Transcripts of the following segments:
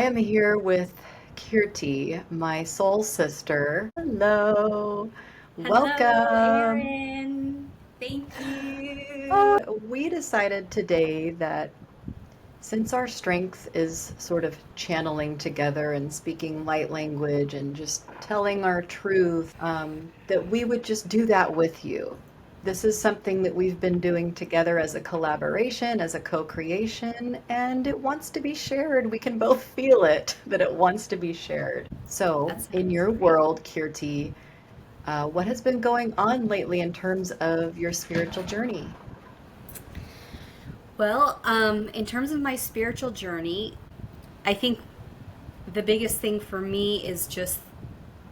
am here with Kirti, my soul sister. Hello. Hello, Welcome. Erin. Thank you. We decided today that since our strength is sort of channeling together and speaking light language and just telling our truth, that we would just do that with you. This is something that we've been doing together as a collaboration, as a co-creation, and it wants to be shared. We can both feel it, that it wants to be shared. So, That in sounds your great. world, Kirti, what has been going on lately in terms of your spiritual journey? Well, in terms of my spiritual journey, I think the biggest thing for me is just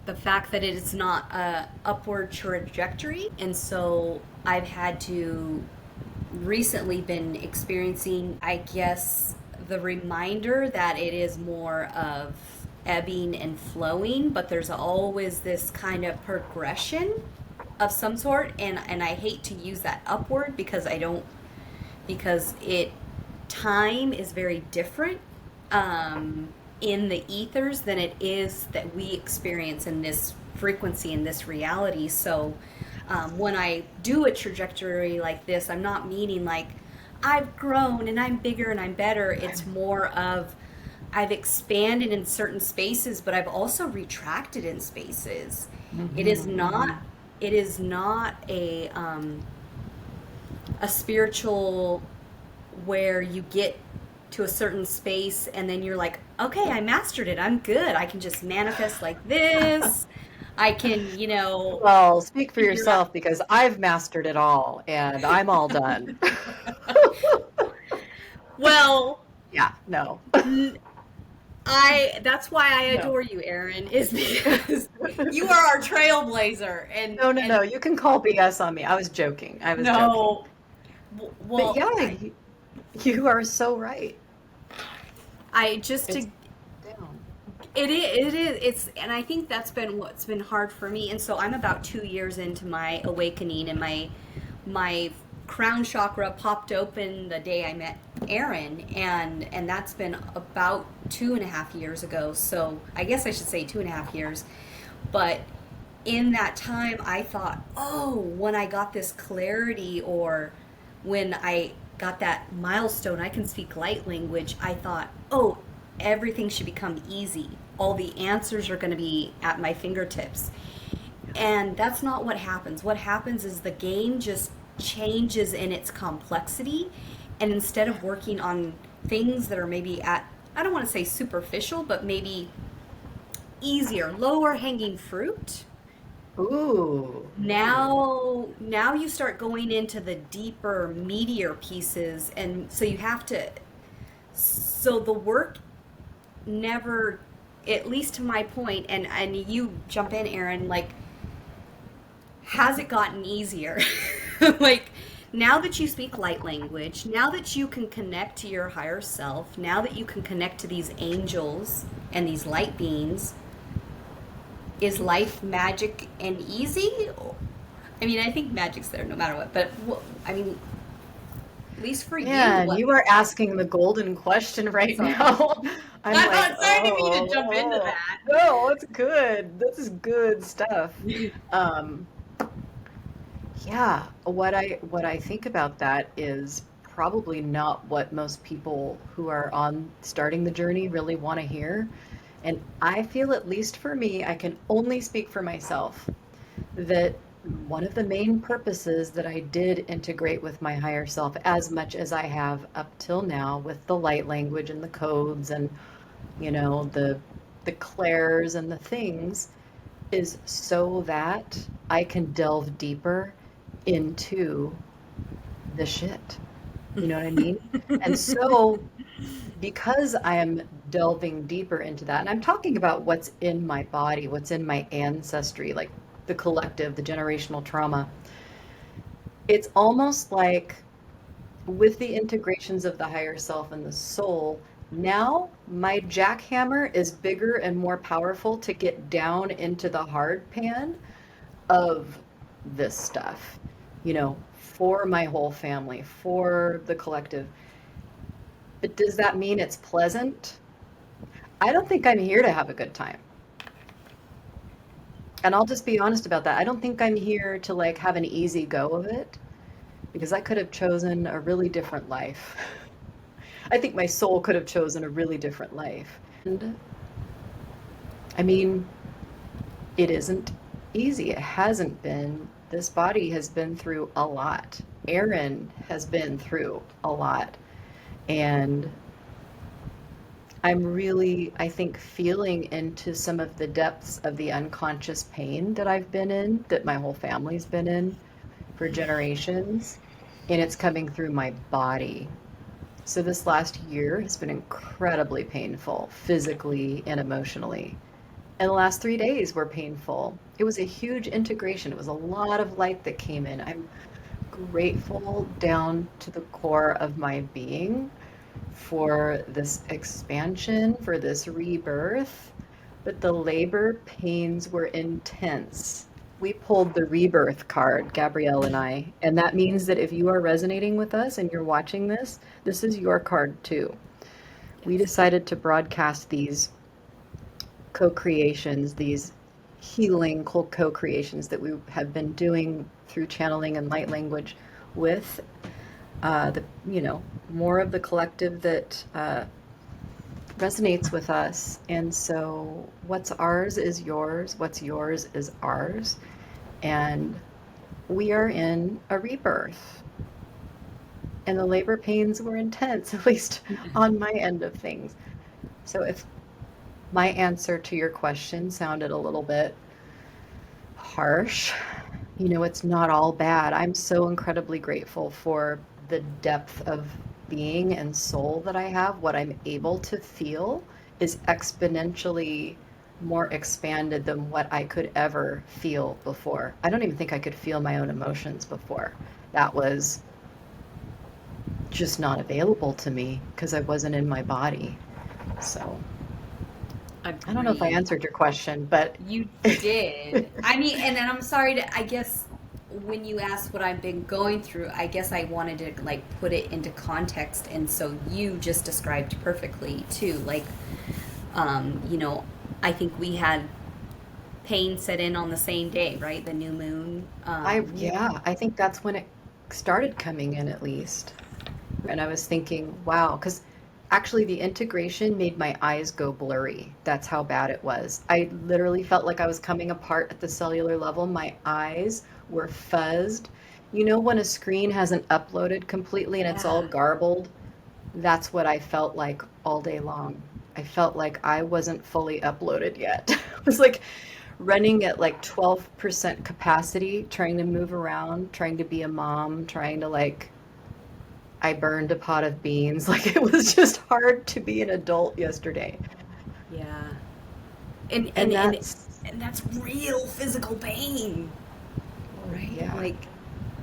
the fact that it is not a upward trajectory, and so I've had to recently been experiencing, I guess, the reminder that it is more of ebbing and flowing, but there's always this kind of progression of some sort, and I hate to use that upward because I don't because it time is very different in the ethers than it is that we experience in this frequency in this reality. So when I do a trajectory like this, I'm not meaning like I've grown and I'm bigger and I'm better. It's more of I've expanded in certain spaces, but I've also retracted in spaces. It is Hmm. not. It is not a spiritual where you get to a certain space and then you're like, okay, I mastered it. I'm good. I can just manifest like this. I can, Well, speak for figure out. yourself because I've mastered it all and I'm all done. Well, Yeah, no. n- I that's why I No. adore you, Erin, is because you are our trailblazer. No, no, And no. You can call BS on me. I was joking. I was joking. no, But well, yeah, you are so right. I just It's to down. It is. And I think that's been what's been hard for me. And so I'm about 2 years into my awakening, and my crown chakra popped open the day I met Erin, and that's been about 2.5 years ago. So I guess I should say 2.5 years. But in that time, I thought, oh, when I got this clarity, or when I got that milestone, I can speak light language, I thought, oh, everything should become easy. All the answers are going to be at my fingertips. And that's not what happens. What happens is the game just changes in its complexity. And instead of working on things that are maybe at, I don't want to say superficial, but maybe easier, lower hanging fruit, Ooh, ooh. now you start going into the deeper meatier pieces, and so you have to, so the work never, at least to my point, and you jump in, Erin, like, has it gotten easier? Like, now that you speak light language, now that you can connect to your higher self, now that you can connect to these angels and these light beings, is life magic and easy? I mean, I think magic's there no matter what, but I mean, at least for you, Man, what? you are asking the golden question right Sorry. now. I'm I'm like, not saying to me to jump into oh, that. no, it's good. This is good stuff. Um, yeah, what I think about that is probably not what most people who are on starting the journey really want to hear. And I feel, at least for me, I can only speak for myself, that one of the main purposes that I did integrate with my higher self as much as I have up till now with the light language and the codes and the clairs and the things, is so that I can delve deeper into the shit. You know what I mean? And so, because I am delving deeper into that, and I'm talking about what's in my body, what's in my ancestry, like the collective, the generational trauma, it's almost like, with the integrations of the higher self and the soul, now my jackhammer is bigger and more powerful to get down into the hard pan of this stuff, for my whole family, for the collective. But does that mean it's pleasant? I don't think I'm here to have a good time. And I'll just be honest about that. I don't think I'm here to like have an easy go of it because I could have chosen a really different life. I think my soul could have chosen a really different life. And I mean, it isn't easy. It hasn't been. This body has been through a lot. Erin has been through a lot. And I'm really, I think, feeling into some of the depths of the unconscious pain that I've been in, that my whole family's been in for generations. And it's coming through my body. So this last year has been incredibly painful, physically and emotionally. And the last 3 days were painful. It was a huge integration. It was a lot of light that came in. I'm grateful down to the core of my being for this expansion, for this rebirth. But the labor pains were intense. We pulled the rebirth card, Gabrielle and I, and that means that if you are resonating with us and you're watching this, this is your card too. We Yes. decided to broadcast these co-creations, these healing co-creations that we have been doing through channeling and light language with the more of the collective that resonates with us. And so what's ours is yours, what's yours is ours, and we are in a rebirth. And the labor pains were intense, at least on my end of things. So if my answer to your question sounded a little bit harsh, it's not all bad. I'm so incredibly grateful for the depth of being and soul that I have. What I'm able to feel is exponentially more expanded than what I could ever feel before. I don't even think I could feel my own emotions before. That was just not available to me because I wasn't in my body. So I don't know if I Agreed. answered your question, but You did. I mean, and then I'm sorry to, I guess when you asked what I've been going through, I guess I wanted to like put it into context. And so you just described perfectly too. Like, you know, I think we had pain set in on the same day, right? The new moon. yeah, I think that's when it started coming in at least. And I was thinking, wow, because actually the integration made my eyes go blurry. That's how bad it was. I literally felt like I was coming apart at the cellular level. My eyes were fuzzed. You know, when a screen hasn't uploaded completely and it's all Yeah. garbled, that's what I felt like all day long. I felt like I wasn't fully uploaded yet. I was like running at like 12% capacity, trying to move around, trying to be a mom, trying to like I burned a pot of beans. Like it was just hard to be an adult yesterday. Yeah. And and And and that's and that's real physical pain, right? yeah, Like,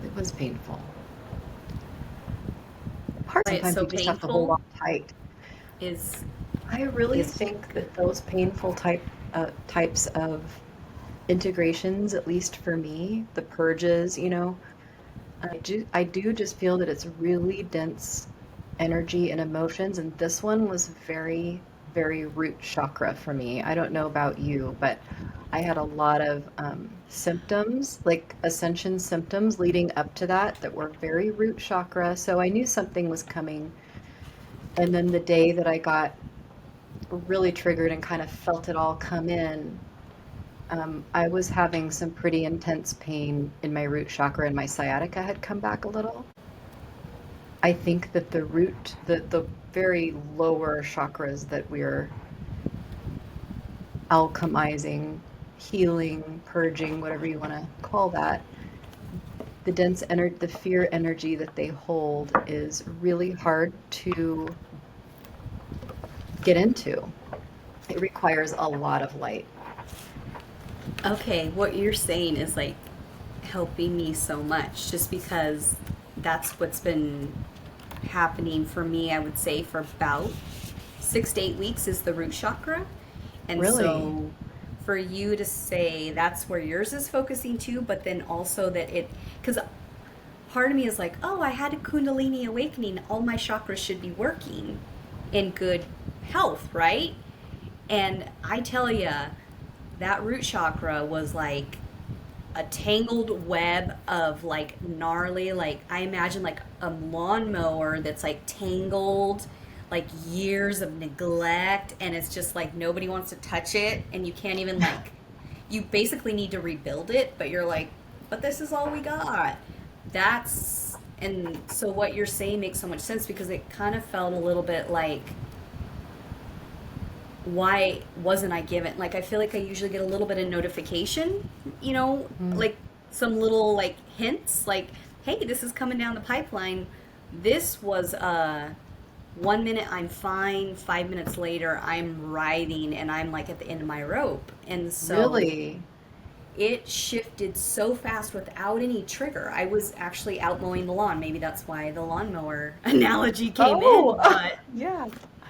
it was painful. Part why it's sometimes so you just have to hold painful on tight. is I really is think that those painful types of integrations, at least for me, the purges, I do just feel that it's really dense energy and emotions, and this one was very, very root chakra for me. I don't know about you, but I had a lot of symptoms, like ascension symptoms leading up to that were very root chakra. So I knew something was coming. And then the day that I got really triggered and kind of felt it all come in, I was having some pretty intense pain in my root chakra, and my sciatica had come back a little. I think that the very lower chakras that we're alchemizing, healing, purging, whatever you want to call that, the fear energy that they hold is really hard to get into. It requires a lot of light. okay. What you're saying is like helping me so much, just because that's what's been happening for me. I would say for about 6 to 8 weeks is the root chakra, and Really? so for you to say that's where yours is focusing too, but then also that it, because part of me is like, oh, I had a Kundalini awakening. All my chakras should be working in good health, right? And I tell ya, that root chakra was like a tangled web of like gnarly, like I imagine like a lawnmower that's like tangled, like years of neglect, and it's just like nobody wants to touch it, and you can't even like, you basically need to rebuild it, but you're like, but this is all we got. That's, and so what you're saying makes so much sense because it kind of felt a little bit like, why wasn't I given? Like, I feel like I usually get a little bit of notification, Mm. like some little like hints, like, hey, this is coming down the pipeline. This was 1 minute I'm fine, 5 minutes later I'm writhing and I'm like at the end of my rope. And so Really? it shifted so fast without any trigger. I was actually out mowing the lawn. Maybe that's why the lawnmower analogy came in, Oh, but yeah.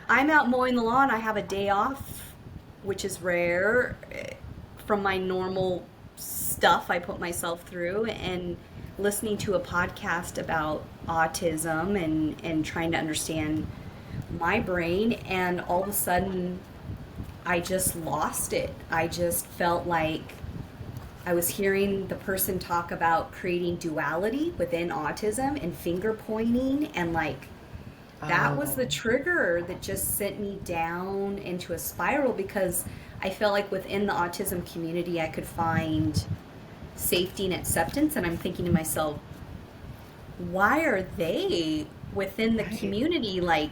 I'm out mowing the lawn. I have a day off, which is rare from my normal stuff I put myself through, and listening to a podcast about autism and trying to understand my brain. And all of a sudden, I just lost it. I just felt like I was hearing the person talk about creating duality within autism and finger pointing, and like that was Oh, the trigger that just sent me down into a spiral because I felt like within the autism community I could find safety and acceptance. And I'm thinking to myself, why are they within the right. community like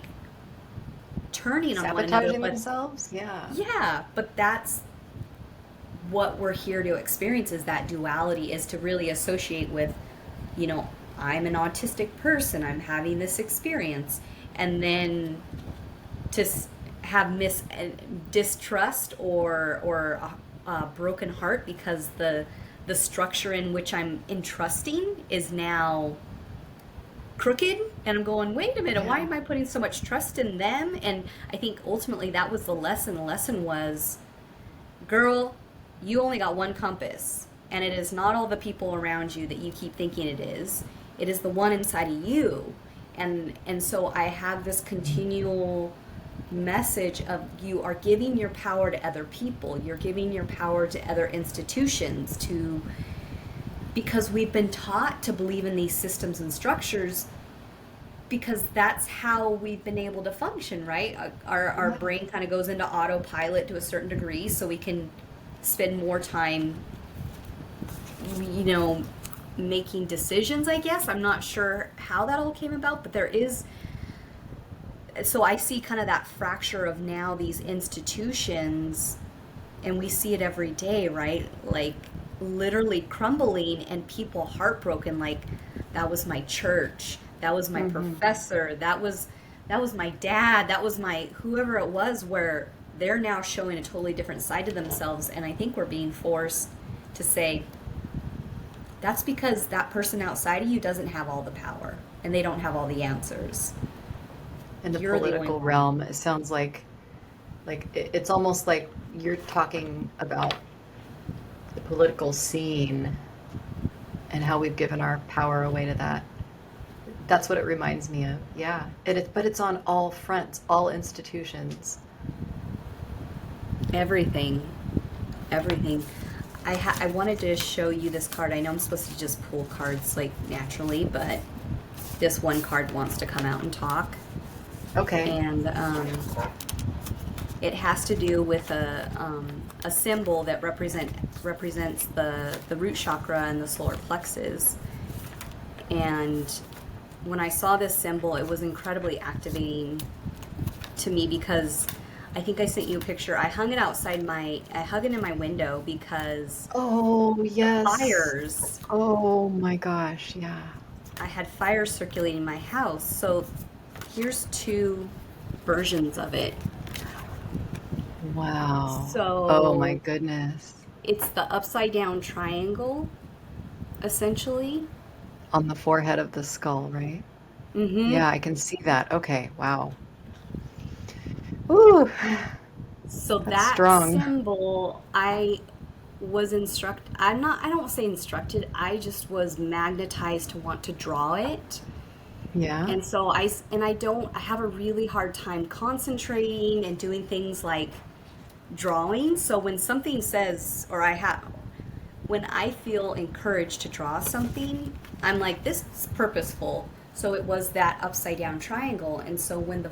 turning on one another? Sabotaging But themselves? Yeah. yeah, but that's what we're here to experience, is that duality, is to really associate with, you know, I'm an autistic person, I'm having this experience, and then to have distrust or a broken heart because the structure in which I'm entrusting is now crooked, and I'm going, wait a minute, why Yeah. am I putting so much trust in them? And I think ultimately that was the lesson. The lesson was, girl, you only got one compass, and it is not all the people around you that you keep thinking it is. It is the one inside of you. And so I have this continual message of, you are giving your power to other people. You're giving your power to other institutions, to, because we've been taught to believe in these systems and structures because that's how we've been able to function, right? Our Yeah. brain kind of goes into autopilot to a certain degree so we can spend more time, you know, making decisions, I guess. I'm not sure how that all came about, but there is. So I see kind of that fracture of now these institutions, and we see it every day, right? Like literally crumbling and people heartbroken, like, that was my church, that was my Hmm. professor, that was my dad, that was my whoever it was, where they're now showing a totally different side to themselves. And I think we're being forced to say, that's because that person outside of you doesn't have all the power and they don't have all the answers. In the You're the only political one. realm, it sounds like it's almost like you're talking about the political scene and how we've given our power away to that. That's what it reminds me of. Yeah. But it's on all fronts, all institutions. Everything. Everything. I wanted to show you this card. I know I'm supposed to just pull cards like naturally, but this one card wants to come out and talk. Okay. And it has to do with a symbol that represents the root chakra and the solar plexus. And when I saw this symbol, it was incredibly activating to me because I think I sent you a picture. I hung it in my window because Oh, the yes. fires, Oh my gosh. Yeah. I had fires circulating in my house. So here's two versions of it. Wow. Oh my So goodness. it's the upside down triangle, essentially. On the forehead of the skull, right? Mm-hmm. Yeah, I can see that. Okay. Wow. Ooh, So that's that strong. symbol, I don't say instructed, I just was magnetized to want to draw it. Yeah. And so I have a really hard time concentrating and doing things like drawing. So when something says, or when I feel encouraged to draw something, I'm like, this is purposeful. So it was that upside down triangle. And so when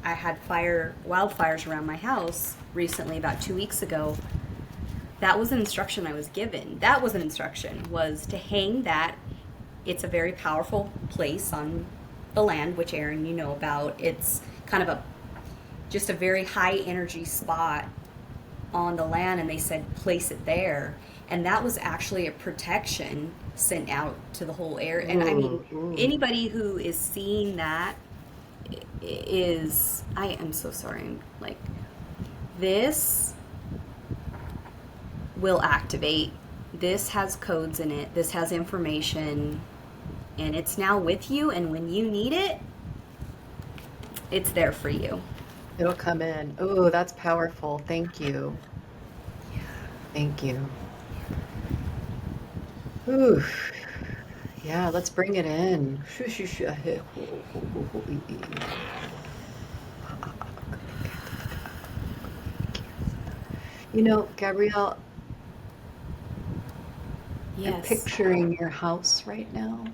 I had wildfires around my house recently, about 2 weeks ago, that was an instruction I was given. That was an instruction, was to hang that. It's a very powerful place on the land, which Erin, you know about. It's kind of just a very high energy spot on the land, and they said place it there. And that was actually a protection sent out to the whole area. And I mean, Ooh. anybody who is seeing that I am so sorry. I'm like, this will activate. This has codes in it. This has information, and it's now with you. And when you need it, it's there for you. It'll come in. Oh, that's powerful. Thank you. Thank you. Ooh. Yeah, let's bring it in. You know, Gabrielle, I'm Yes. picturing your house right now,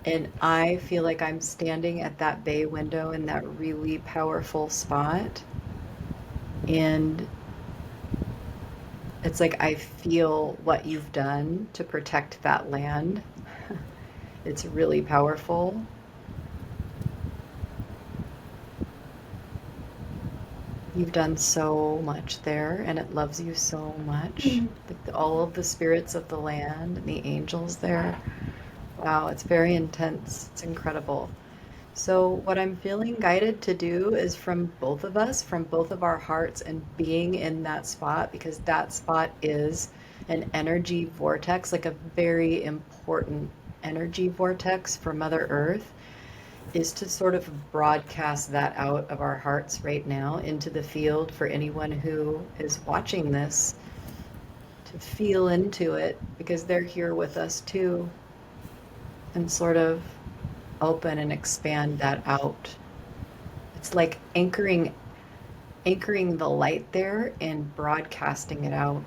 and I feel like I'm standing at that bay window in that really powerful spot. And it's like I feel what you've done to protect that land. It's really powerful. You've done so much there, and it loves you so much. Like all of the spirits of the land and the angels there. Wow, it's very intense. It's incredible. So, what I'm feeling guided to do is from both of us, from both of our hearts, and being in that spot, because that spot is an energy vortex, like a very important energy vortex for Mother Earth, is to sort of broadcast that out of our hearts right now into the field for anyone who is watching this to feel into it, because they're here with us too, and sort of open and expand that out. It's like anchoring the light there and broadcasting it out.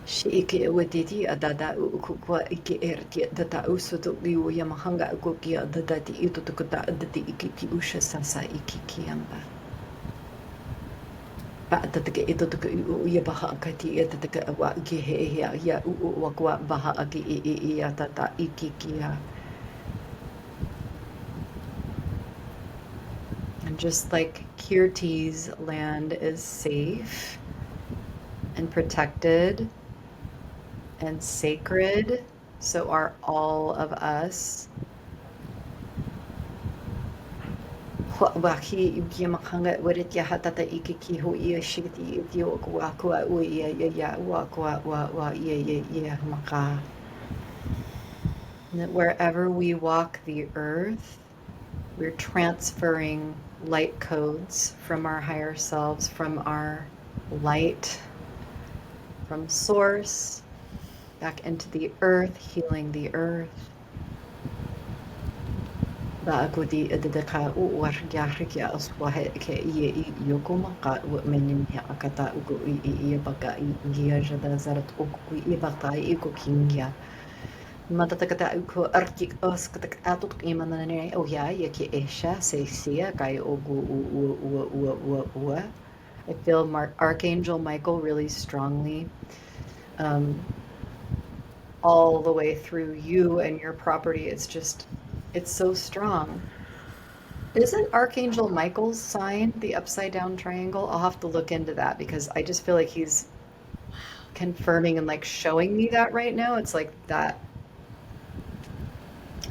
Shike wadidi adada ukukwa ike erti data usutu liu yamahanga ukuki adada ti itu tukuta adati ikiki usha sasa ikiki amba. Ba'dataka ito tuku ya baha kati ya tataka wa ki he ya wakwa baha aki ya tata ikiki ya. And just like Kirti's land is safe and protected and sacred, so are all of us. Wahi yamakanga warit ya hatata ikiki ho ya shiti yo kwa wa ya wa ya maka. And that wherever we walk the earth, we're transferring light codes from our higher selves, from our light, from source, back into the earth, healing the earth. Baagudi edeka wargyahrikya aswahe ke yokumaka meninha akata ugu baga giajada zarat ugu ibata iku kingya. Matatakata uku arkik oskatak atuk imanane oh ya yaki esha seisia kai ugu. I feel Archangel Michael really strongly, all the way through you and your property. It's so strong. Isn't Archangel Michael's sign the upside down triangle? I'll have to look into that, because I just feel like he's confirming and like showing me that right now. It's like that.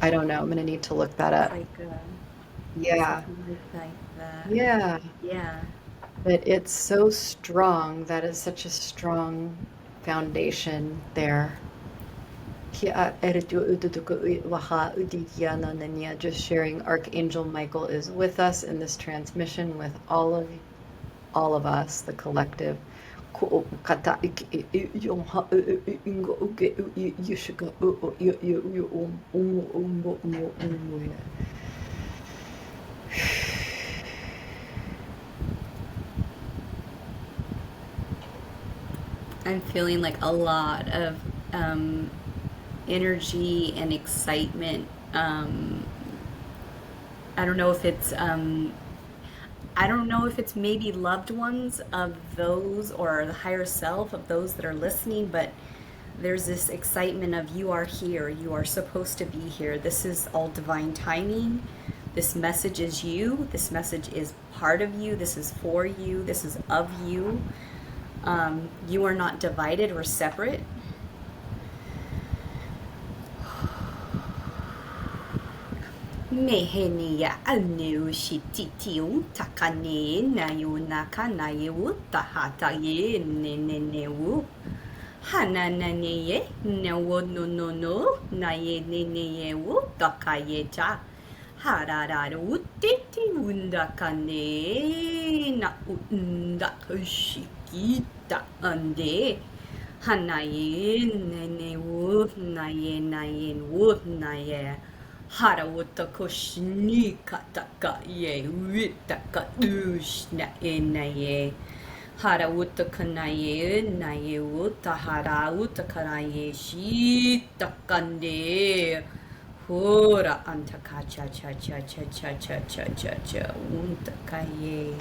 I don't know. I'm gonna need to look that up. Yeah. Like that. Yeah. Yeah. But it's so strong. That is such a strong foundation there. Just sharing, Archangel Michael is with us in this transmission with all of us, the collective. I'm feeling like a lot of energy and excitement. I don't know if it's maybe loved ones of those or the higher self of those that are listening, but there's this excitement of you are here, you are supposed to be here. This is all divine timing. This message is you. This message is part of you. This is for you. This is of you. You are not divided or separate. Mehenia anu shititiu takane na yunaka na yu tahata ye nenenewu. Hanananeye na wononono na ye neneyewu takaye cha. Harararu titi undakane na undakashikita ande. Hanaye nenewu na ye wu na ye. Hara wata koshni kataka ye witaka ushna ena ye. Hara wata kanaye na ye wuta hara wuta kanaye shi takande. Hora antaka cha cha cha cha cha cha cha cha cha untakaye.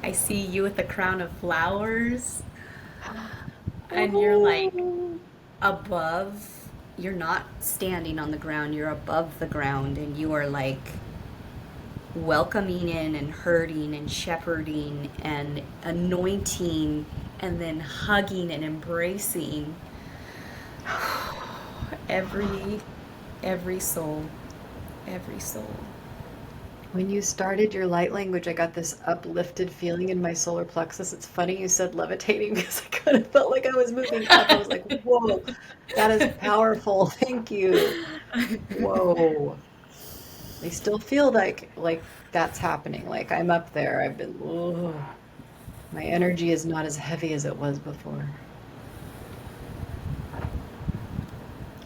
I see you with a crown of flowers, and you're like above. You're not standing on the ground, you're above the ground, and you are like welcoming in and herding and shepherding and anointing and then hugging and embracing every soul, every soul. When you started your light language, I got this uplifted feeling in my solar plexus. It's funny you said levitating because I kind of felt like I was moving up. I was like, whoa, that is powerful. Thank you. Whoa. I still feel like that's happening. Like I'm up there. I've been, whoa. My energy is not as heavy as it was before.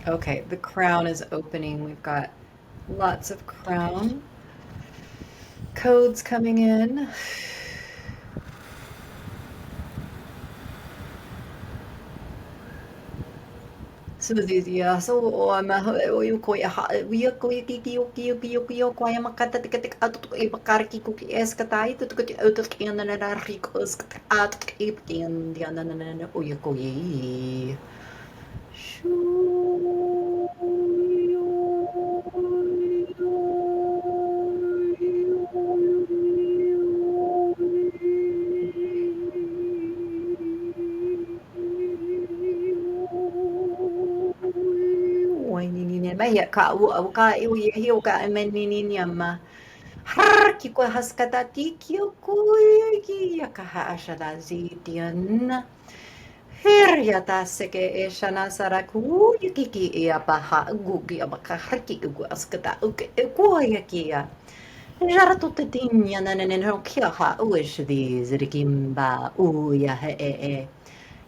Okay, the crown is opening. We've got lots of crown codes coming in. So yeah, so I'm you ko ya we ko ki ko ya makata tik at e bakar ki ko es kata ito ko auto ki na na rikos at ki pin dia na na o ya ko yi Maya ka ka iwi hiu ka menini nyama har ki ko haskata ti ki ko ki ya ka ha ashada zitian her ya ta seke e shana sara ku ki ya pa ha gu ki ya ka har ki gu askata ko ya ki ya jaratu tinya na ne no ki ha wish these rikimba u ya he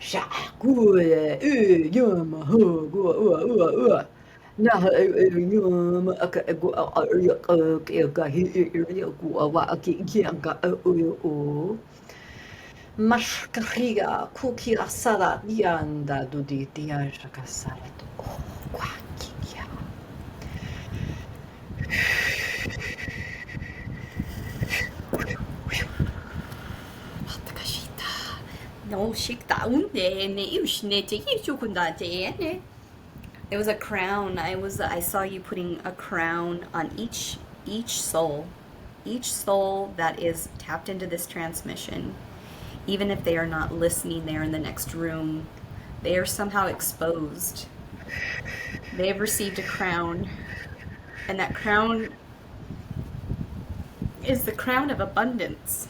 sha ku yama ho gu na yum aka go ka hi go wa ki ka o mas kriga kuki asada yanda dudi dia shakasara to kwa kiya Matakashita. No shikta unde ne ushne te yishukunda te ne. It was a crown. I saw you putting a crown on each soul. Each soul that is tapped into this transmission, even if they are not listening, they're in the next room. They are somehow exposed. They have received a crown. And that crown is the crown of abundance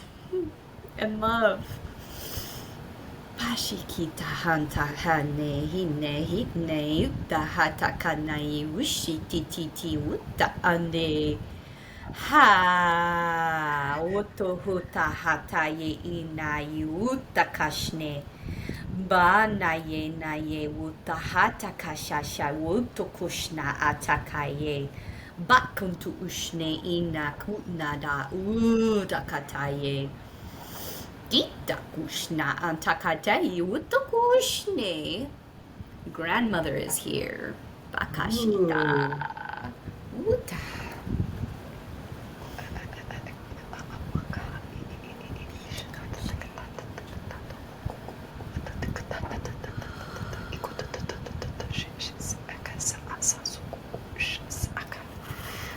and love. Pashikita hanta hane hine hitne utta hata kanai ushi titi uta ande ha woto huta hata ye ina yuta kashne. Ba na ye wuta hata kashasha wuto kushna atakaye. Bakuntu ushne ina kutna da uda kataye. Dita kushna antakataye wuto kushne. Grandmother is here. Bakashita. Wuta.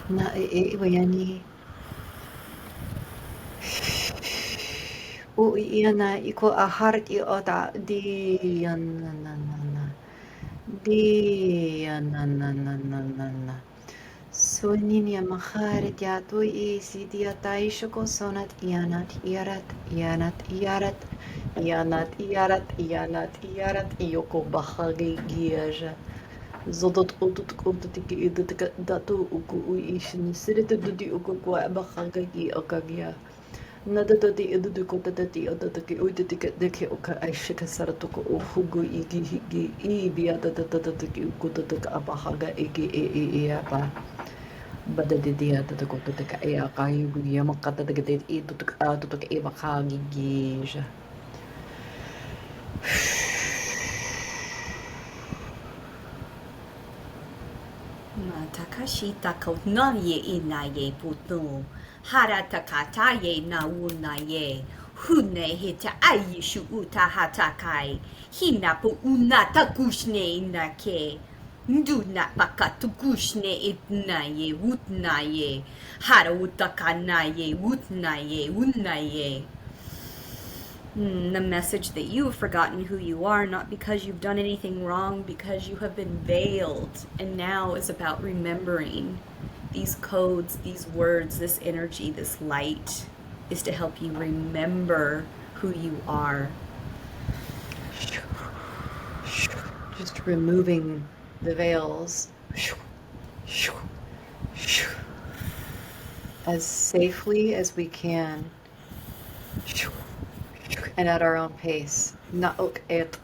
Na wayani o iana iko a heart I oda di na di na so ninia mahar dia to isi dia taishoko sonat ianat iarat ioko bahagi giaja Zodot otut otutiki idutaka datu uku ishin sirete dudi uku kwa bahagagi okagia Nadadadi idudukotati odotaki uitika deke oka aishika saratuko uhugu igi higi ibia dadadadaki ukutaka abahaga igi apa Badadidia dadakotaka eaka yugu yamakata dagade idutaka adutaka ebakagi gija Takashita konaye inaye putu. Haratakataye na unaye. Hune hita ayishu uta hatakai. Hinapu unata kushne inake. Nduna pakatukushne itnaye utnaye. Hara utakanaye utnaye unaye. The message that you have forgotten who you are, not because you've done anything wrong, because you have been veiled, and now is about remembering these codes, these words, this energy, this light, is to help you remember who you are. Just removing the veils as safely as we can and at our own pace. Na'uk et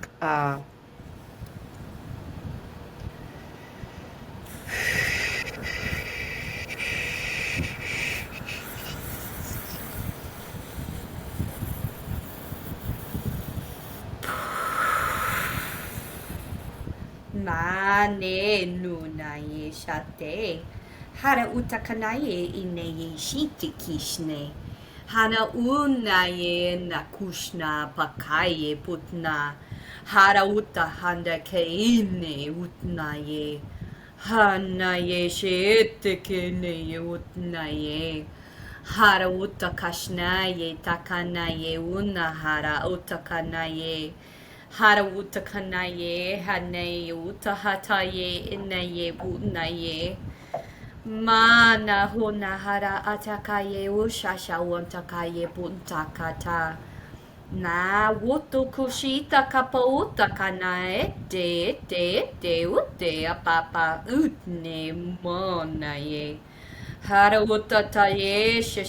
Mane nunaye shate. Hara utakanaye ineye shiti kishne. Hana unaye nakushna pakaye putna. Hara utahanda keine utnaye. Hanaye shete keneye utnaye. Hara utakashnaye takanaye unahara utakanaye. Hara utakanaye hanaye utahataye inaye utnaye. Mana huna hara atakaye ushasha wantakaye puntakata. Na woto kushita kapa utakana ete ute apapa utne monaye. Hara utataye she.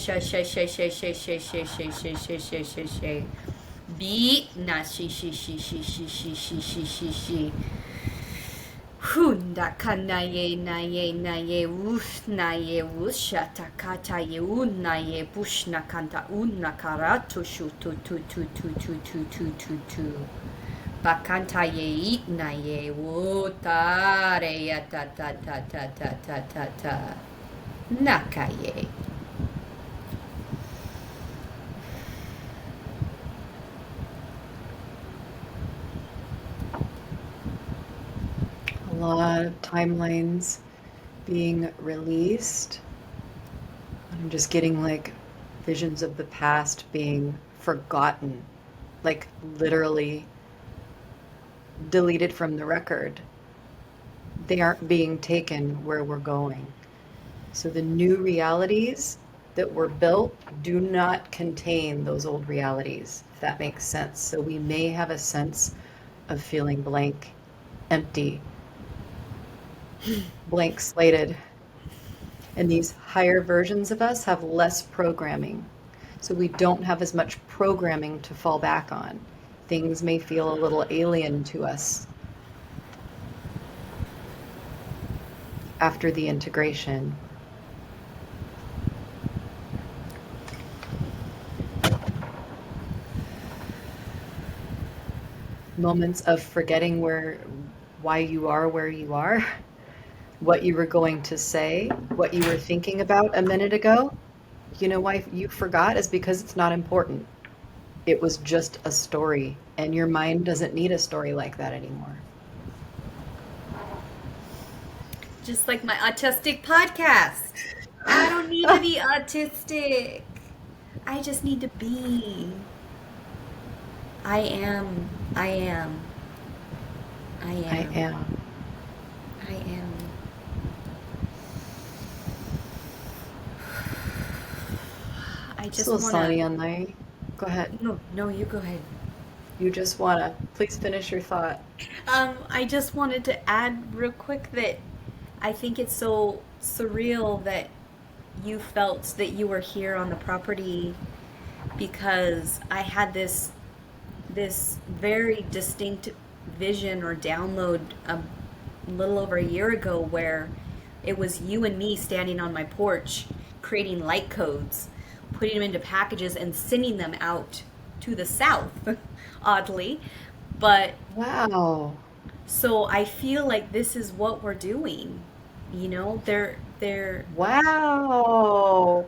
Be na she. Hunda kanaye naye naye ushata kata ye unaye pushna kanta unna karatu shutu tu bakanta ye itnaye wotare ya ta nakaye. a lot of timelines being released. I'm just getting like visions of the past being forgotten, like literally deleted from the record. They aren't being taken where we're going. So the new realities that were built do not contain those old realities, if that makes sense. So we may have a sense of feeling blank, empty, blank slated. And these higher versions of us have less programming. So we don't have as much programming to fall back on. Things may feel a little alien to us after the integration. Moments of forgetting why you are where you are, what you were going to say, what you were thinking about a minute ago. You know why you forgot is because it's not important. It was just a story, and your mind doesn't need a story like that anymore. Just like my autistic podcast. I don't need to be autistic. I just need to be. I am. I am. I am. I am. I am. I just So, want Sonny to. and I, go ahead. No, you go ahead. You just want to, please finish your thought. I just wanted to add real quick that I think it's so surreal that you felt that you were here on the property because I had this very distinct vision or download a little over a year ago where it was you and me standing on my porch creating light codes, putting them into packages and sending them out to the south, oddly. But Wow. so I feel like this is what we're doing. You know, they're Wow.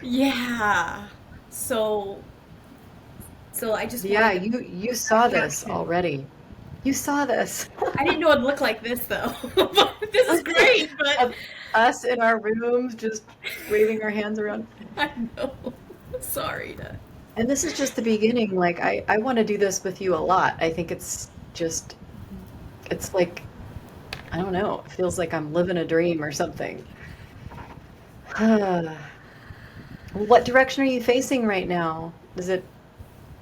yeah. So I just Yeah, wanted to you saw this caption. already. You saw this. I didn't know it'd look like this though. This is great, but Of us in our rooms just waving our hands around. I know. Sorry to. And this is just the beginning. Like I want to do this with you a lot. I think it's just it's like I don't know, it feels like I'm living a dream or something. What direction are you facing right now? Is it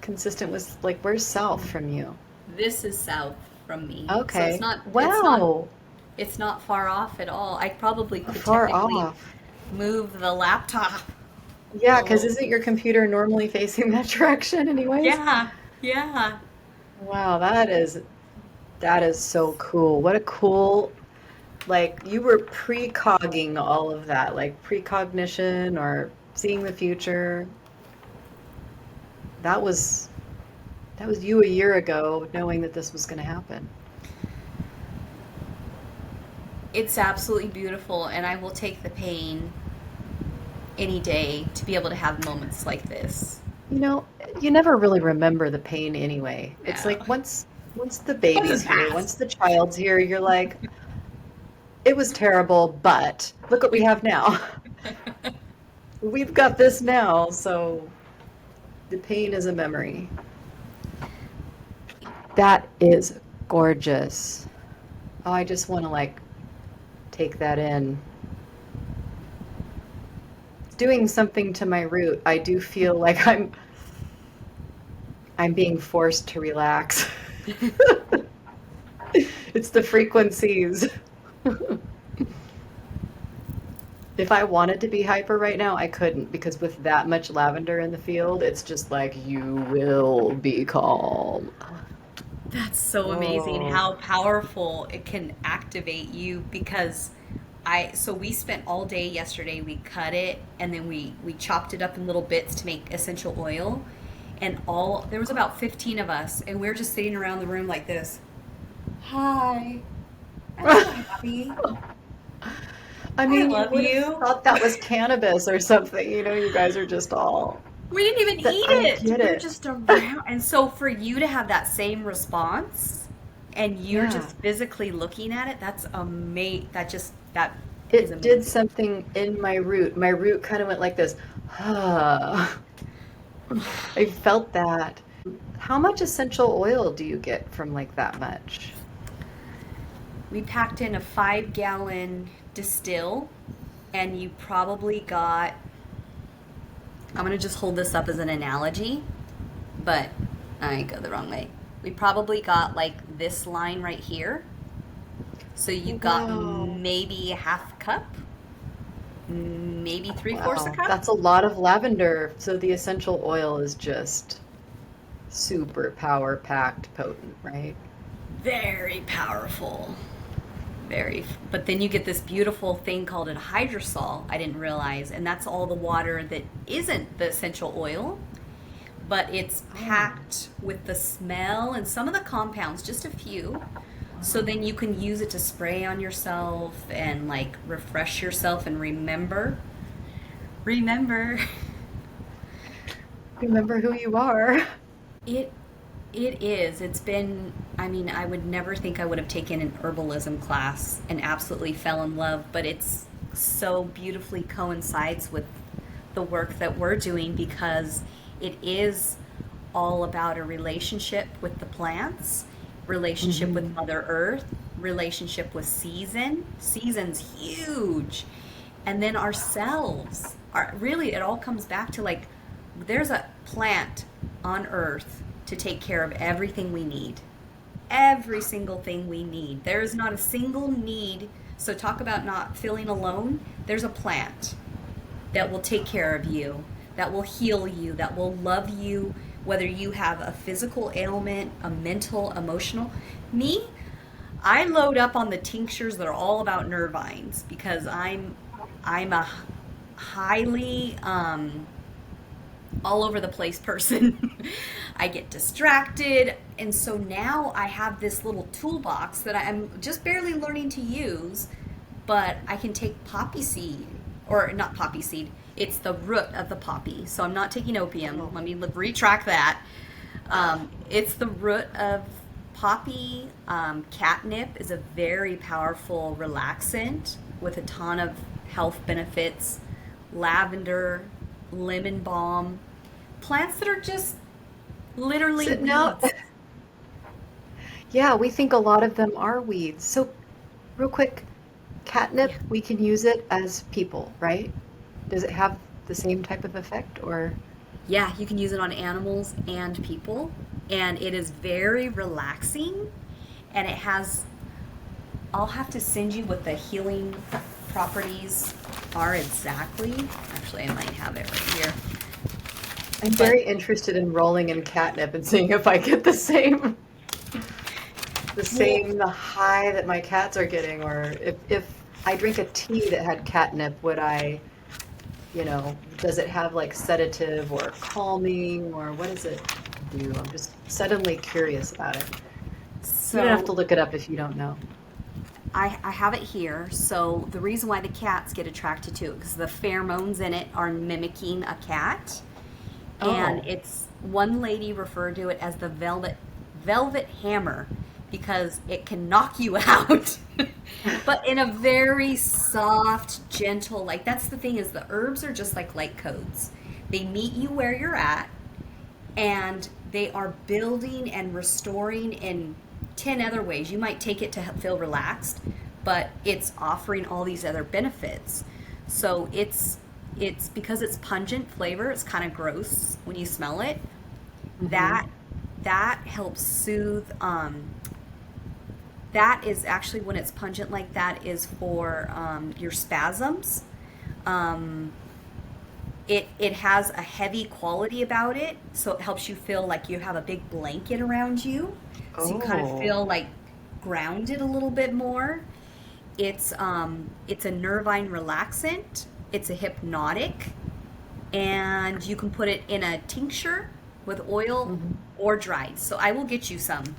consistent with like where's south from you? This is south from me, so Okay. it's not Wow. it's not far off at all. I probably could Far technically off. move the laptop Yeah, a because little. isn't your computer normally facing that direction anyways? Yeah, yeah. Wow, that is so cool. What a cool like you were precogging all of that, like precognition or seeing the future. That was that was you a year ago knowing that this was going to happen. It's absolutely beautiful, and I will take the pain any day to be able to have moments like this. You know, you never really remember the pain anyway. It's No. like once the Once it's baby's here, once past. the child's here, you're like, it was terrible, but look what we have now. We've got this now, so the pain is a memory. That is gorgeous. Oh, I just want to like take that in. It's doing something to my root. I do feel like I'm being forced to relax. It's the frequencies. If I wanted to be hyper right now, I couldn't because with that much lavender in the field, it's just like you will be calm. That's so amazing Oh, how powerful it can activate you because so we spent all day yesterday. We cut it and then we chopped it up in little bits to make essential oil. And all there was about 15 of us and we are just sitting around the room like this. Hi. I'm so happy. I I mean, you love would have you. thought that was cannabis or something. You guys are just all. We didn't even That eat I it. get We are it. just around. And so for you to have that same response and you're Yeah. just physically looking at it, that's amazing. That is It did amazing. something in my root. My root kind of went like this. Ah. I felt that. How much essential oil do you get from like that much? We packed in a 5-gallon distill and you probably got, I'm going to just hold this up as an analogy, but I go the wrong way. We probably got like this line right here. So you got Wow. maybe a half cup, maybe 3/4 a Wow, cup. that's a lot of lavender. So the essential oil is just super power packed potent, right? Very powerful. Very. But then you get this beautiful thing called a hydrosol, I didn't realize, and that's all the water that isn't the essential oil, but it's Oh, packed with the smell and some of the compounds, just a few. So then you can use it to spray on yourself and like refresh yourself and remember. Remember. remember who you are. It it is. It's been, I mean, I would never think I would have taken an herbalism class and absolutely fell in love, but it's so beautifully coincides with the work that we're doing because it is all about a relationship with the plants, relationship with Hmm. Mother Earth, relationship with Season's huge. And then ourselves. Really, it all comes back to like there's a plant on Earth to take care of everything we need. Every single thing we need. There is not a single need. So, talk about not feeling alone. There's a plant that will take care of you, that will heal you, that will love you, whether you have a physical ailment, a mental, emotional. Me, I load up on the tinctures that are all about nervines because I'm a highly all over the place person. I get distracted. And so now I have this little toolbox that I'm just barely learning to use, but I can take poppy seed, or not poppy seed, it's the root of the poppy. So I'm not taking opium. Oh. Let me retract that. It's the root of poppy. Catnip is a very powerful relaxant with a ton of health benefits. Lavender, lemon balm, plants that are just literally So now, weeds. yeah, we think a lot of them are weeds. So, real quick, catnip, Yeah. we can use it as people, right? Does it have the same type of effect or? Yeah, you can use it on animals and people, and it is very relaxing. And it has, I'll have to send you what the healing properties are exactly. Actually, I might have it right here. I'm But very interested in rolling in catnip and seeing if I get the well, same high that my cats are getting, or if I drink a tea that had catnip, would I, does it have like sedative or calming, or what does it do? I'm just suddenly curious about it. You don't have to so look it up if you don't know. I have it here. So the reason why the cats get attracted to it because the pheromones in it are mimicking a cat, and Oh, it's one lady referred to it as the velvet hammer because it can knock you out, but in a very soft, gentle. Like that's the thing is the herbs are just like light codes. They meet you where you're at, and they are building and restoring in 10 other ways. You might take it to feel relaxed, but it's offering all these other benefits. So it's because it's pungent flavor, it's kind of gross when you smell it. mm-hmm. That that helps soothe that is actually when it's pungent like that is for your spasms. Um, it has a heavy quality about it, so it helps you feel like you have a big blanket around you, so you kind of Oh, feel like grounded a little bit more. It's a nervine relaxant. It's a hypnotic, and you can put it in a tincture with oil hmm. or dried. So I will get you some,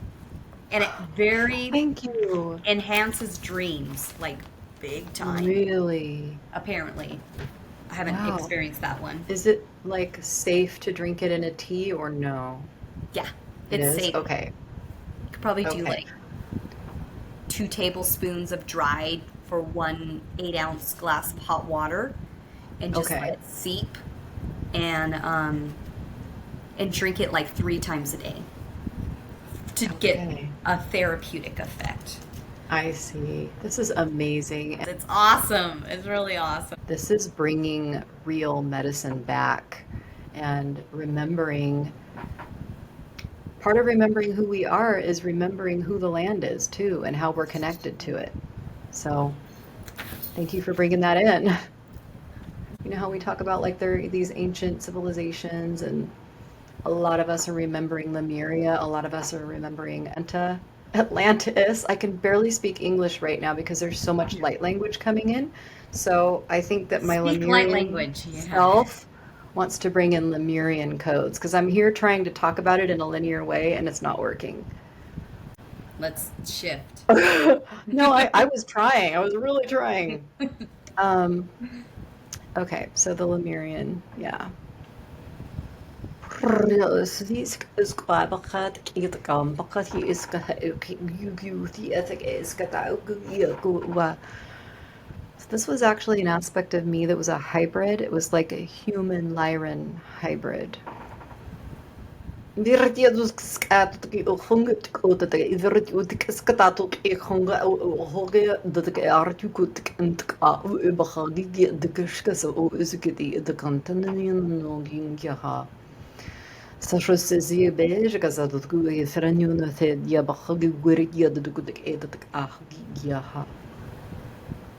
and it very Thank you. enhances dreams like big time. Really? Apparently, I haven't Wow. experienced that one. Is it like safe to drink it in a tea or no? Yeah, It it's is? safe. Okay. You could probably do Okay. like 2 tablespoons of dried for 1 8-ounce glass of hot water, and just let Okay. it seep, and and drink it like 3 times a day to get Okay. a therapeutic effect. I see. This is amazing. It's awesome. It's really awesome. This is bringing real medicine back and remembering. Part of remembering who we are is remembering who the land is too and how we're connected to it. So, thank you for bringing that in. You know how we talk about like there are these ancient civilizations, and a lot of us are remembering Lemuria, a lot of us are remembering Atlantis. I can barely speak English right now because there's so much Yeah. light language coming in. So I think that my Speak light Lemurian language. Yeah. self wants to bring in Lemurian codes because I'm here trying to talk about it in a linear way and it's not working. Let's shift. No, I was trying. I was really trying. Um, okay, so the Lemurian, yeah. So this was actually an aspect of me that was a hybrid. It was like a human Lyran hybrid.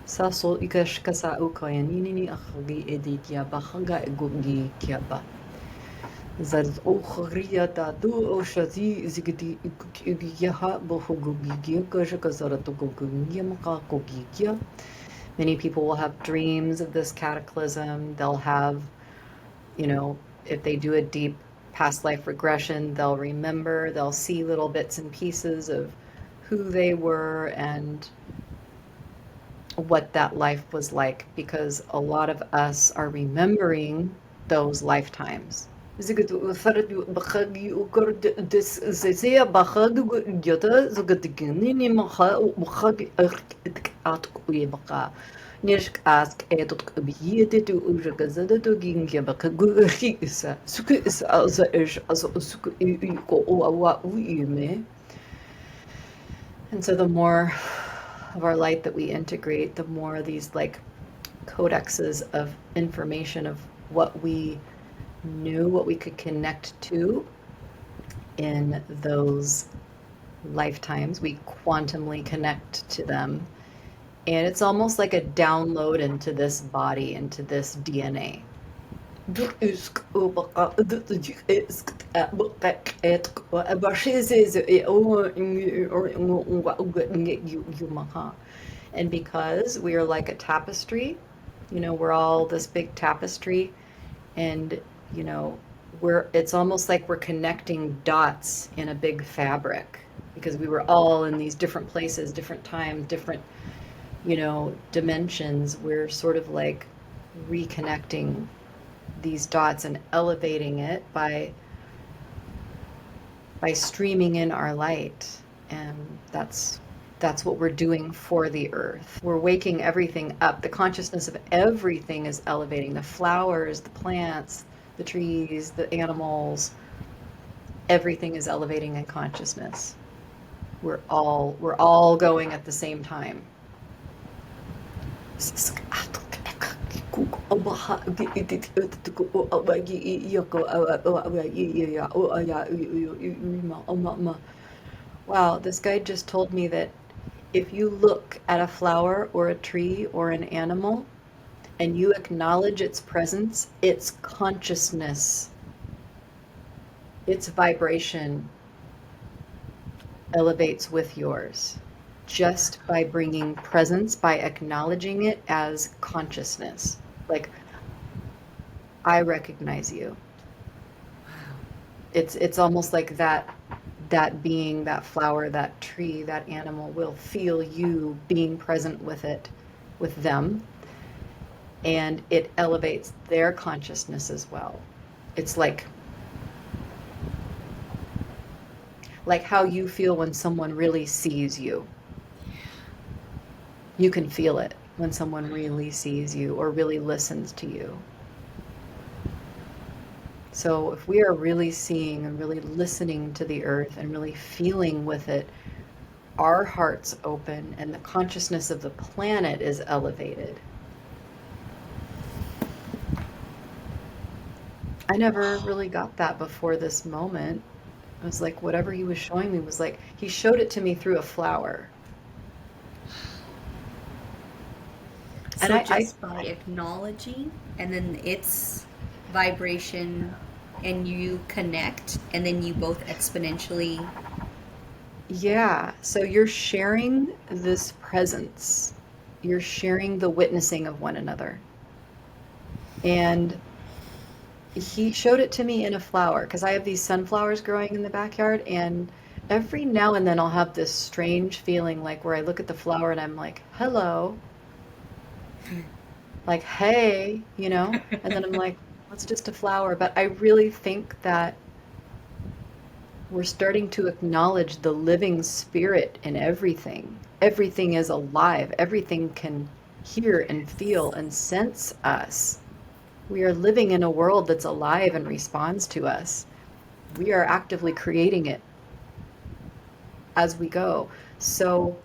Saso ikashkasa ukayanini akhagi editia bahaga egugi kiaba. Zad okhriya tatu oshati zigidi ikugiyaha bohugugiya kashakazaratugugiya makakogiya. Many people will have dreams of this cataclysm. They'll have, you know, if they do a deep past life regression, they'll remember, they'll see little bits and pieces of who they were and what that life was like, because a lot of us are remembering those lifetimes. And so the more of our light that we integrate, the more these like codexes of information of what we knew, what we could connect to in those lifetimes, we quantumly connect to them. And it's almost like a download into this body, into this DNA. And because we are like a tapestry, you know, we're all this big tapestry, and you know, it's almost like we're connecting dots in a big fabric because we were all in these different places, different times, different, you know, dimensions. We're sort of like reconnecting these dots and elevating it by streaming in our light. And that's what we're doing for the earth. We're waking everything up. The consciousness of everything is elevating. The flowers, the plants, the trees, the animals, everything is elevating in consciousness. We're all going at the same time. Wow, this guy just told me that if you look at a flower or a tree or an animal and you acknowledge its presence, its consciousness, its vibration elevates with yours just by bringing presence, by acknowledging it as consciousness. Like, I recognize you. It's almost like that being, that flower, that tree, that animal will feel you being present with it, with them, and it elevates their consciousness as well. It's like how you feel when someone really sees you. You can feel it when someone really sees you or really listens to you. So if we are really seeing and really listening to the earth and really feeling with it, our hearts open and the consciousness of the planet is elevated. I never really got that before this moment. It was like whatever he was showing me was like he showed it to me through a flower. And So just by acknowledging and then its vibration and you connect and then you both exponentially. yeah, so you're sharing this presence. You're sharing the witnessing of one another. And he showed it to me in a flower because I have these sunflowers growing in the backyard, and every now and then I'll have this strange feeling like where I look at the flower and I'm like, hello, like, hey, and then I'm like, it's just a flower. But I really think that we're starting to acknowledge the living spirit in everything. Everything is alive, everything can hear and feel and sense us. We are living in a world that's alive and responds to us. We are actively creating it as we go. So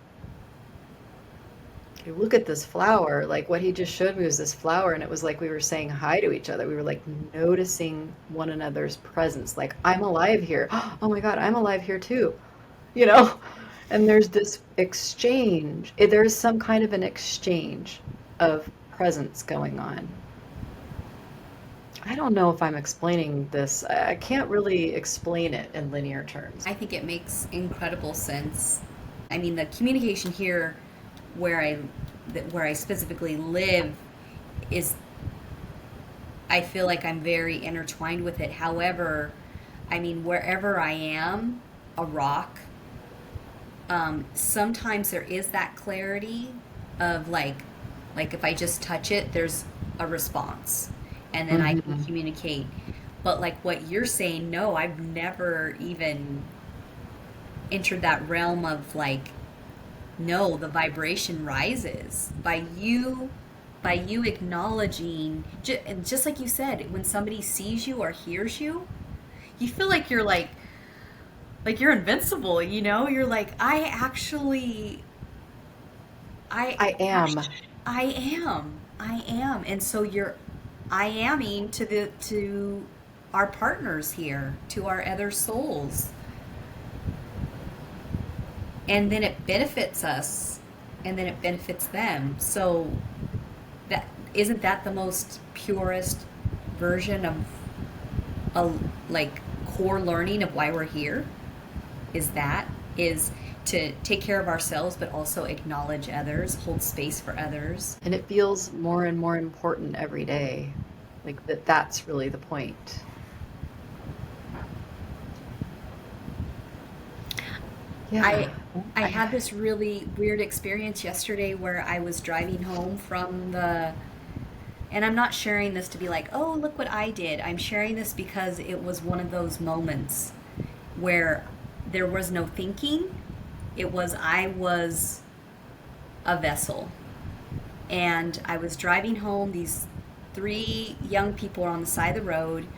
you look at this flower, like what he just showed me was this flower, and it was like we were saying hi to each other. We were like noticing one another's presence. Like, I'm alive here. Oh my God, I'm alive here too. You know? And there's this exchange. There's some kind of an exchange of presence going on. I don't know if I'm explaining this. I can't really explain it in linear terms. I think it makes incredible sense. I mean, the communication here where I specifically live is, I feel like I'm very intertwined with it. However, I mean, wherever I am, a rock, sometimes there is that clarity of like if I just touch it, there's a response, and then I can Hmm. communicate. But like what you're saying, no, I've never even entered that realm of like, no, the vibration rises by you acknowledging, and just like you said, when somebody sees you or hears you, you feel like you're invincible, you know? You're like, I I am. I I am. And so you're I aming to our partners here, to our other souls. And then it benefits us, and then it benefits them. So that isn't that the most purest version of a like core learning of why we're here? Is to take care of ourselves but also acknowledge others, hold space for others. And it feels more and more important every day. Like that's really the point. I Yeah. I I, had this really weird experience yesterday where I was driving home from the, and I'm not sharing this to be like, oh, look what I did. I'm sharing this because it was one of those moments where there was no thinking. I was a vessel. And I was driving home. These three young people are on the side of the road.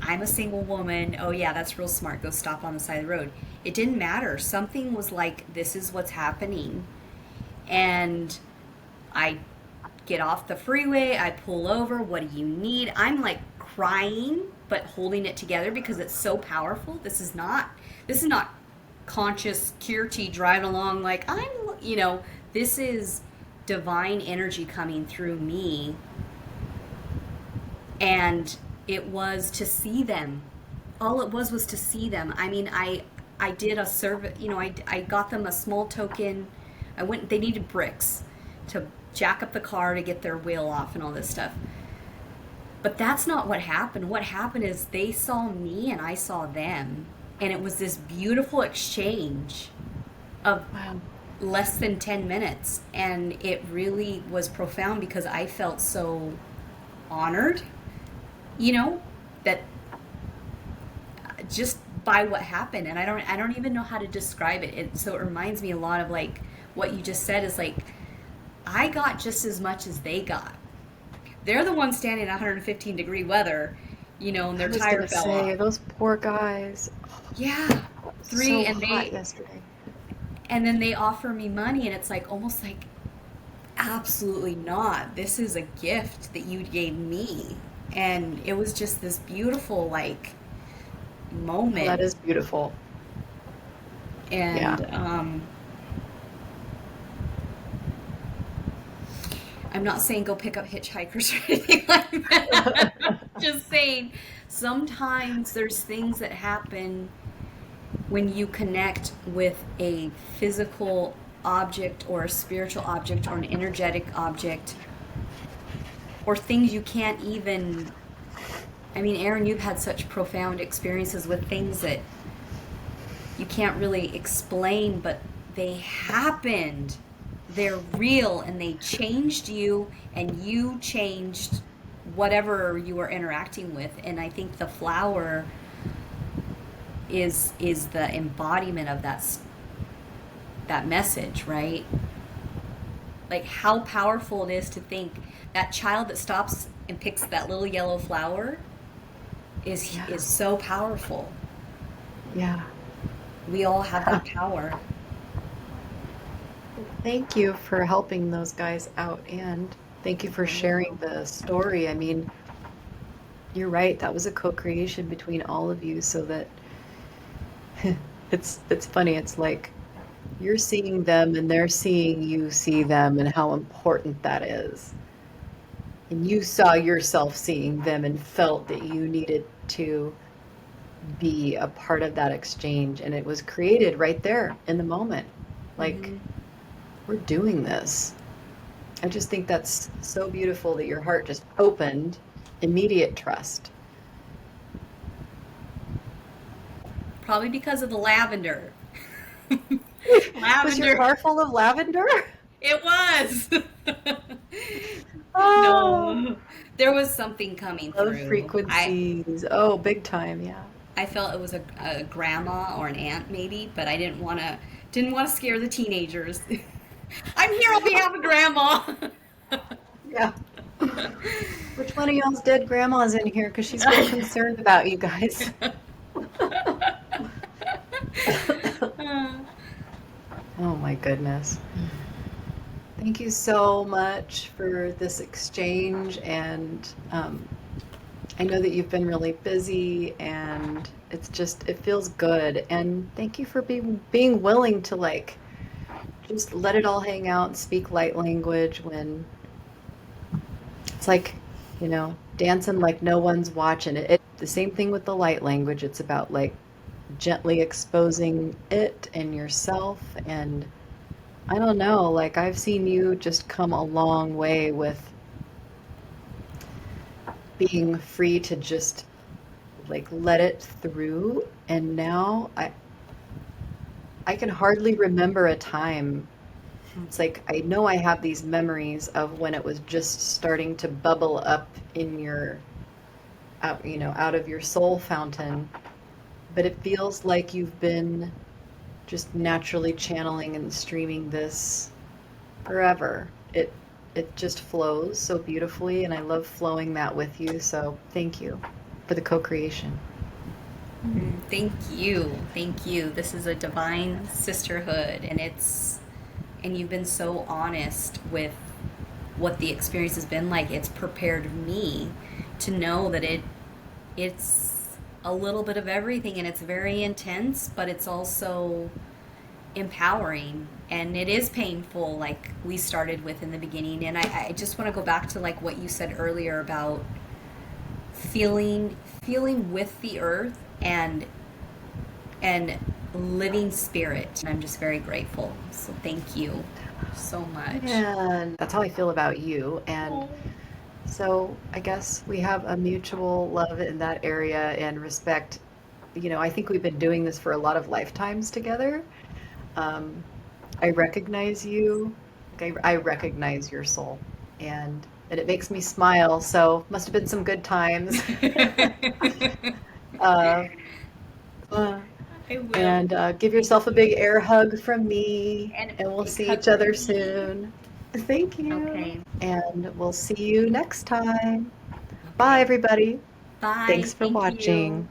I'm a single woman. Oh, yeah, that's real smart. Go stop on the side of the road. It didn't matter. Something was like, this is what's happening. And I get off the freeway. I pull over. What do you need? I'm like crying, but holding it together because it's so powerful. This is not conscious Kirti driving along like this is divine energy coming through me. And it was to see them. All it was to see them. I mean, I did a service, I got them a small token. They needed bricks to jack up the car to get their wheel off and all this stuff. But that's not what happened. What happened is they saw me and I saw them. And it was this beautiful exchange of wow. less than 10 minutes. And it really was profound because I felt so honored, you know, that just by what happened. And I don't even know how to describe it. So it reminds me a lot of like what you just said is like, I got just as much as they got. They're the ones standing in 115-degree weather, and I their was tire gonna fell say off. those poor guys. Yeah. So Three, hot yesterday. and then they offer me money, and it's like almost like, absolutely not. This is a gift that you gave me. And it was just this beautiful like Well, moment. that is beautiful. Yeah. And I'm not saying go pick up hitchhikers or anything like that. Just saying sometimes there's things that happen when you connect with a physical object or a spiritual object or an energetic object or things you can't even. I mean, Erin, you've had such profound experiences with things that you can't really explain, but they happened. They're real and they changed you and you changed whatever you were interacting with. And I think the flower is the embodiment of that message, right? Like how powerful it is to think that child that stops and picks that little yellow flower is so powerful. Yeah. We all have that power. Thank you for helping those guys out, and thank you for sharing the story. I mean, you're right. That was a co-creation between all of you, so that it's funny. It's like you're seeing them and they're seeing you see them, and how important that is. And you saw yourself seeing them and felt that you needed to be a part of that exchange, and it was created right there in the moment. Like, we're doing this. I just think that's so beautiful that your heart just opened, immediate trust. Probably because of the lavender. Was your car full of lavender? It was. Oh, No. There was something coming love through. frequencies. Oh, big time, yeah. I felt it was a grandma or an aunt maybe, but I didn't want to scare the teenagers. I'm here on behalf of grandma. Yeah. Which one of y'all's dead grandma's in here? Because she's very concerned about you guys. Oh my goodness. Thank you so much for this exchange, and I know that you've been really busy, and it feels good, and thank you for being willing to like just let it all hang out and speak light language when it's like, dancing like no one's watching it. The same thing with the light language. It's about like gently exposing it and yourself. And I don't know, like I've seen you just come a long way with being free to just like let it through. And now I can hardly remember a time. It's like I know I have these memories of when it was just starting to bubble up in your out of your soul fountain, but it feels like you've been just naturally channeling and streaming this forever. It just flows so beautifully, and I love flowing that with you. So thank you for the co-creation. Thank you. Thank you. This is a divine sisterhood, and you've been so honest with what the experience has been like. It's prepared me to know that it's a little bit of everything, and it's very intense, but it's also empowering, and it is painful like we started with in the beginning. And I just want to go back to like what you said earlier about feeling with the earth and living spirit. I'm just very grateful. So thank you so much. And that's how I feel about you. And so I guess we have a mutual love in that area and respect. I think we've been doing this for a lot of lifetimes together. I recognize you. I recognize your soul, and it makes me smile. So must have been some good times. uh, I will. and give yourself a big air hug from me, And and we'll big see hug each other from me. soon. Thank you. Okay. And we'll see you next time. Bye, everybody. Bye. Thanks for Thank watching. you.